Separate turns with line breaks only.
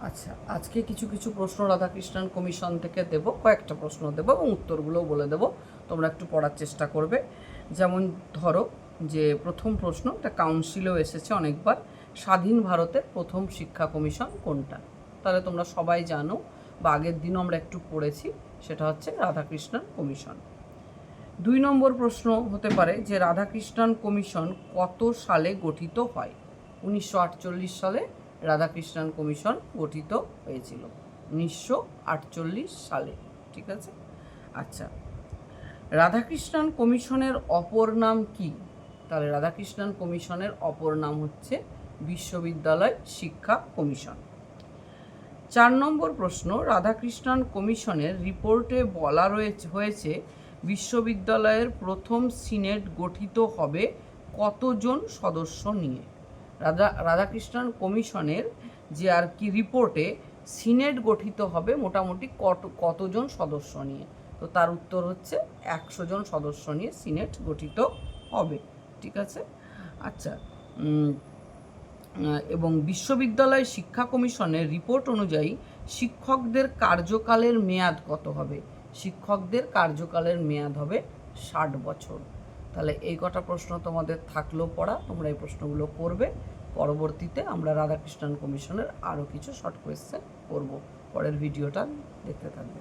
আচ্ছা, আজকে কিছু কিছু প্রশ্ন রাধাকৃষ্ণন কমিশন থেকে দেব, কয়েকটা প্রশ্ন দেব এবং উত্তরগুলোও বলে দেব। তোমরা একটু পড়ার চেষ্টা করবে। যেমন ধরো যে প্রথম প্রশ্ন, এটা কাউন্সিলেও এসেছে অনেকবার, স্বাধীন ভারতের প্রথম শিক্ষা কমিশন কোনটা? তাহলে তোমরা সবাই জানো বা আগের দিনও আমরা একটু পড়েছি, সেটা হচ্ছে রাধাকৃষ্ণন কমিশন। 2 নম্বর প্রশ্ন হতে পারে যে রাধাকৃষ্ণন কমিশন কত সালে গঠিত হয়? 1948 সালে রাধাকৃষ্ণন কমিশন গঠিত হয়েছিল, 1948 সালে। ঠিক আছে। আচ্ছা, রাধাকৃষ্ণন কমিশনের অপর নাম কি? তাহলে রাধাকৃষ্ণন কমিশনের অপর নাম হচ্ছে বিশ্ববিদ্যালয় শিক্ষা কমিশন। 4 নম্বর প্রশ্ন, রাধাকৃষ্ণন কমিশনের রিপোর্টে বলা হয়েছে বিশ্ববিদ্যালয়ের প্রথম সিনেট গঠিত হবে কতজন সদস্য নিয়ে? রাধাকৃষ্ণন কমিশনের যে আর কি রিপোর্টে সিনেট গঠিত হবে মোটামুটি কতজন সদস্য নিয়ে? তো তার উত্তর হচ্ছে 100 জন সদস্য নিয়ে সিনেট গঠিত হবে। ঠিক আছে। আচ্ছা, এবং বিশ্ববিদ্যালয় শিক্ষা কমিশনের রিপোর্ট অনুযায়ী শিক্ষকদের কার্যকালের মেয়াদ কত হবে? শিক্ষকদের কার্যকালের মেয়াদ হবে 60 বছর। তাহলে এই কটা প্রশ্ন তোমাদের থাকলো পড়া, তোমরা এই প্রশ্নগুলো করবে। পরবর্তীতে আমরা রাধাকৃষ্ণন কমিশনের আরও কিছু শর্ট কোয়েশ্চেন করব। পরের ভিডিওটা দেখতে থাকবে।